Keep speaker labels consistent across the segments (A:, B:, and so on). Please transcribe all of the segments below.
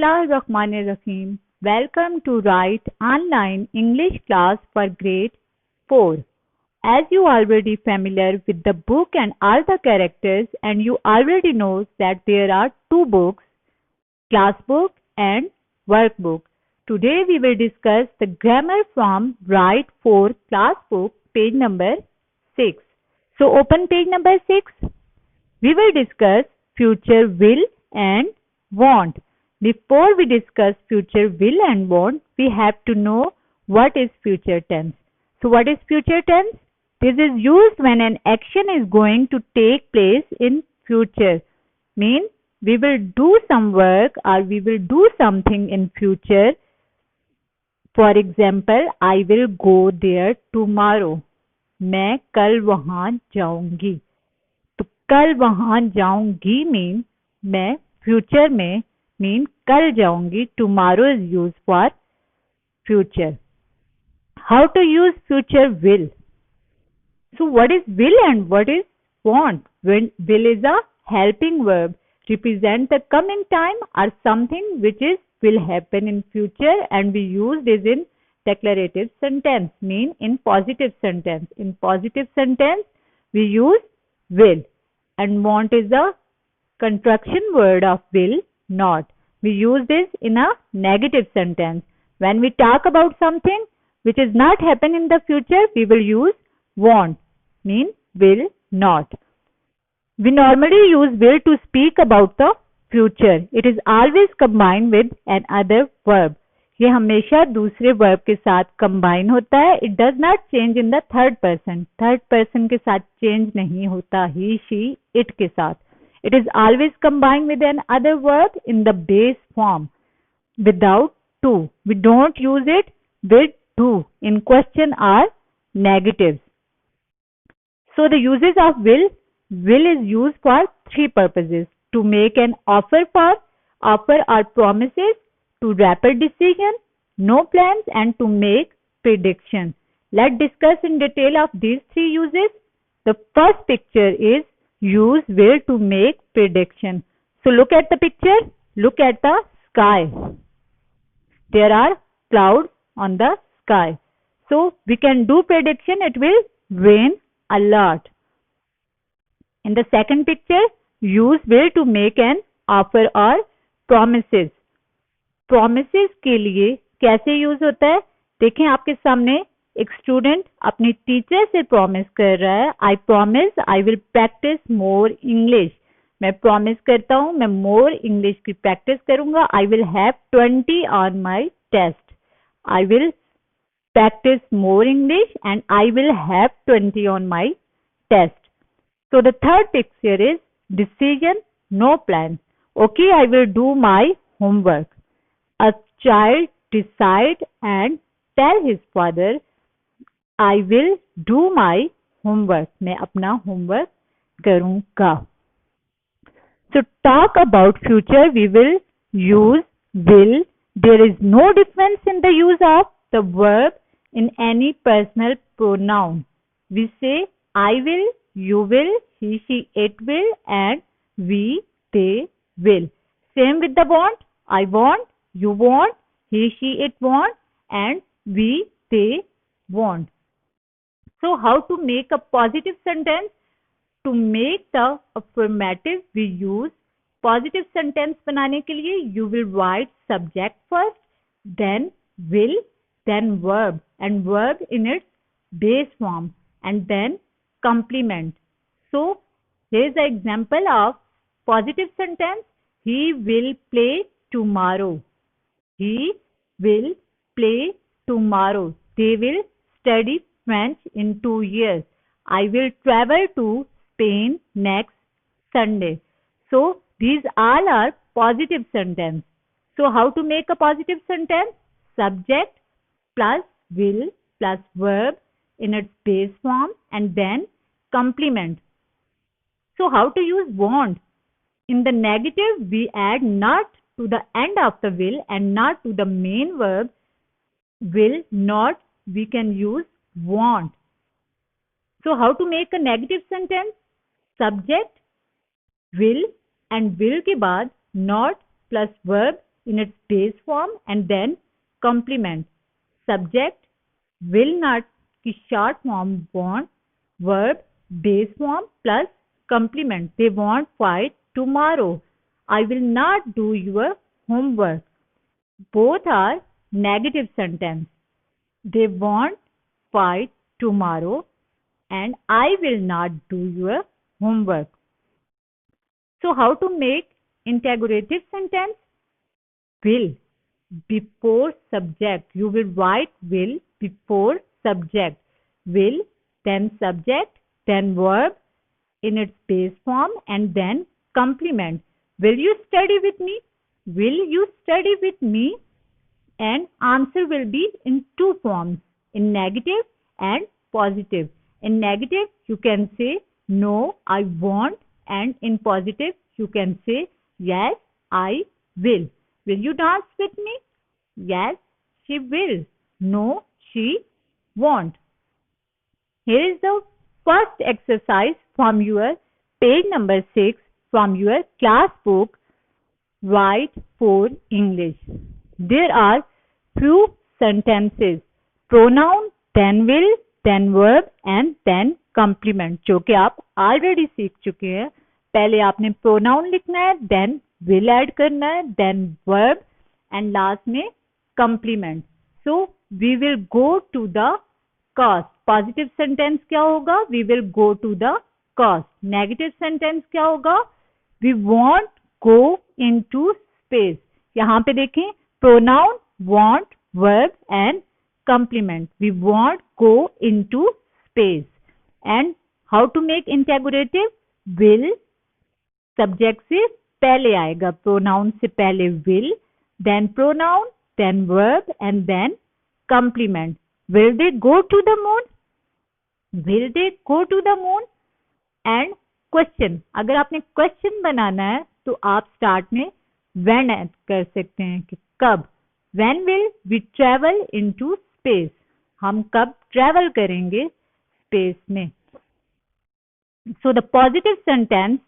A: Bismillahirrahmanirrahim. Welcome to Write Online English class for grade 4. As you already familiar with the book and all the characters and you already know that there are two books, class book and workbook. Today we will discuss the grammar from Write 4 class book page number 6. So open page number 6. We will discuss future will and want. Before we discuss future will and want, we have to know what is future tense. So what is future tense? This is used when an action is going to take place in future. Mean we will do some work or we will do something in future. For example, I will go there tomorrow. मैं कल वहाँ जाऊंगी. तो कल वहाँ जाऊंगी mean मैं future में मीन कल जाऊंगी. Tomorrow is used for future. How to use future will? So what is will and what is want? When will is a helping verb, represent the coming time or something which is will happen in future, and we use this in declarative sentence, mean in positive sentence. In positive sentence we use will, and want is a contraction word of will not. We use this in a negative sentence. When we talk about something which is not happen in the future, we will use want, mean will not. We normally use will to speak about the future. It is always combined with another verb. ये हमेशा दूसरे verb के साथ combine होता है. It does not change in the third person. Third person के साथ change नहीं होता. He, she, it के साथ. It is always combined with another verb in the base form without to. We don't use it with to. In question are negatives. So the uses of will is used for three purposes: to make an offer or promises, to rapid decision, no plans, and to make prediction. Let's discuss in detail of these three uses. The first picture is use will to make prediction. So look at the picture. Look at the sky. There are clouds on the sky. So we can do prediction. It will rain a lot. In the second picture, use will to make an offer or promises. Promises के लिए कैसे use होता है? देखें आपके सामने एक student अपनी टीचर से प्रॉमिस कर रहा है. I promise I will practise more English. मैं प्रॉमिस करता हूँ मैं मोर इंग्लिश की प्रैक्टिस करूंगा. I will have 20 on my test. I will practice more English and I will have 20 on my test. So the third picture is decision, no plan. Okay, I will do my homework. A child decide and tell his father, I will do my homework. मैं अपना homework करूँगा. So talk about future, we will use will. There is no difference in the use of the verb in any personal pronoun. We say I will, you will, he, she, it will, and we, they will. Same with the want. I want, you want, he, she, it want, and we, they want. So how to make a positive sentence? To make the affirmative, we use positive sentence बनाने के लिए you will write subject first, then will, then verb, and verb in its base form, and then complement. So here is an example of positive sentence. He will play tomorrow. He will play tomorrow. They will study French in 2 years. I will travel to Spain next Sunday. So these all are positive sentence. So how to make a positive sentence? Subject plus will plus verb in its base form and then complement. So how to use want? In the negative, we add not to the end of the will and not to the main verb. Will not, we can use want. So how to make a negative sentence? Subject, will, and will के बाद not plus verb in its base form and then complement. Subject will not की short form want, verb base form plus complement. They won't fight tomorrow. I will not do your homework. Both are negative sentence. They won't fight tomorrow and I will not do your homework. So how to make interrogative sentence? Will before subject. You will write will before subject. Will, then subject, then verb in its base form and then complement. Will you study with me? Will you study with me? And answer will be in two forms, in negative and positive. In negative, you can say no, I won't, and in positive, you can say yes, I will. Will you dance with me? Yes, she will. No, she won't. Here is the first exercise from your page number 6 from your class book, Write for English. There are few sentences, pronoun, then will, then verb and then complement, जो कि आप already सीख चुके हैं. पहले आपने pronoun लिखना है, then will add करना है, then verb and last में complement. So we will go to the cost. Positive sentence क्या होगा? We will go to the cost. Negative sentence क्या होगा? We won't go into space. यहाँ पे देखें pronoun, want, verb and complement. We won't go into space. And how to make interrogative? Will subject से पहले आएगा, pronoun से पहले will, then pronoun, then verb and then complement. Will they go to the moon? Will they go to the moon? And question. अगर आपने question बनाना है तो आप start में when add कर सकते हैं कि कब. When will we travel into space? हम कब travel करेंगे space में. So the positive sentence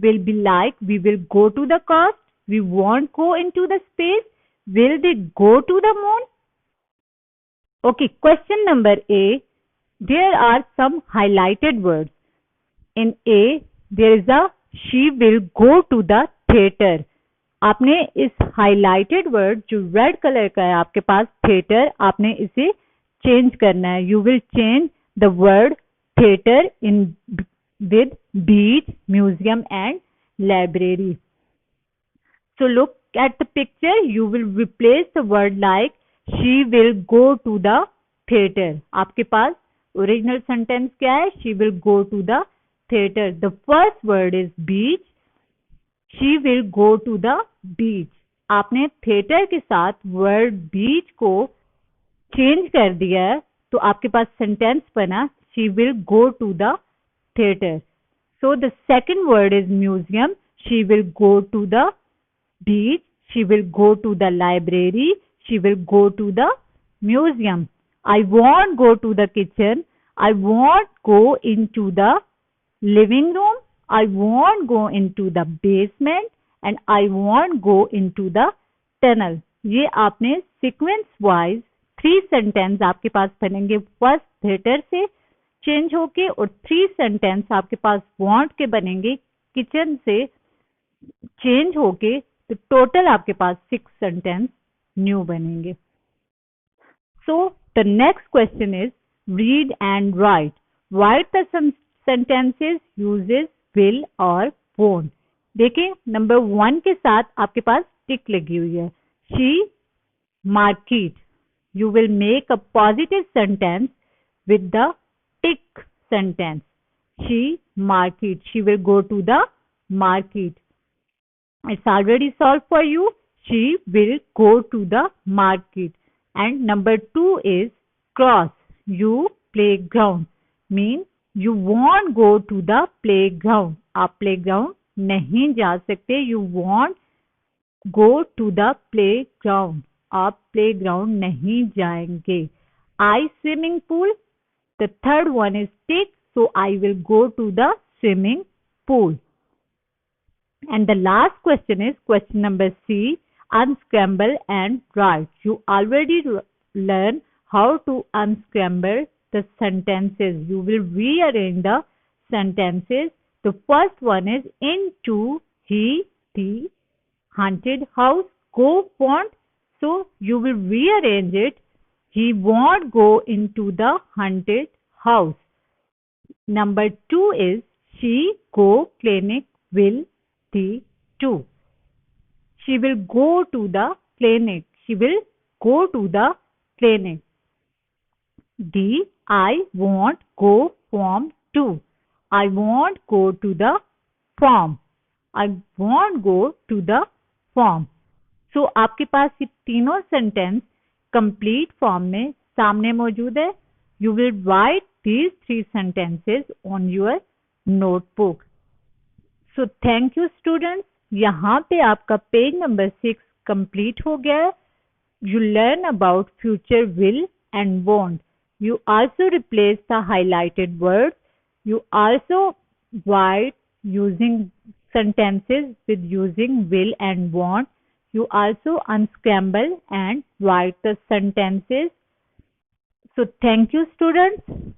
A: will be like we will go to the coast, we won't go into the space, will they go to the moon? Okay, question number A. There are some highlighted words. In A, there is a she will go to the theater. आपने इस highlighted word जो red color का है आपके पास theater, आपने इसे change करना है. You will change the word theater in with beach, museum and library. So look at the picture. You will replace the word like she will go to the theater. आपके पास original sentence क्या है? She will go to the theater. The first word is beach. She will go to the beach. आपने theater के साथ word beach को change कर दिया है तो आपके पास sentence बना she will go to the theater. So the second word is museum. She will go to the beach. She will go to the library. She will go to the museum. I won't go to the kitchen. I won't go into the living room. I won't go into the basement and I won't go into the tunnel. ये आपने sequence wise 3 sentence आपके पास बनेंगे. First theater से change होके और 3 sentence आपके पास want के बनेंगे kitchen से change होके, तो total आपके पास 6 sentence new बनेंगे. So the next question is read and write. Write the sentences uses will or won't. देखें नंबर 1 के साथ आपके पास टिक लगी हुई है. She market. You will make a positive sentence with the tick sentence. She market. She will go to the market. It's already solved for you. She will go to the market. And number 2 is cross. You playground. Means you won't go to the playground. आप playground नहीं जा सकते. You won't go to the playground. आप playground नहीं जाएंगे. I swimming pool. The third one is tick. So I will go to the swimming pool. And the last question is question number C. unscramble and write. You already learn how to unscramble the sentences. You will rearrange the sentences. The first one is into the haunted house. Go won't. So you will rearrange it. He won't go into the haunted house. Number two is she go clinic will the two. She will go to the clinic. She will go to the clinic. D. I won't go farm to. I won't go to the farm. I won't go to the farm. So आपके पास ये तीनों sentence complete form में सामने मौजूद है. You will write these three sentences on your notebook. So thank you students. यहाँ पे आपका पेज नंबर 6 कंप्लीट हो गया है. You learn about future will and won't. You also replace the highlighted words. You also write using sentences with using will and won't. You also unscramble and write the sentences. So thank you students.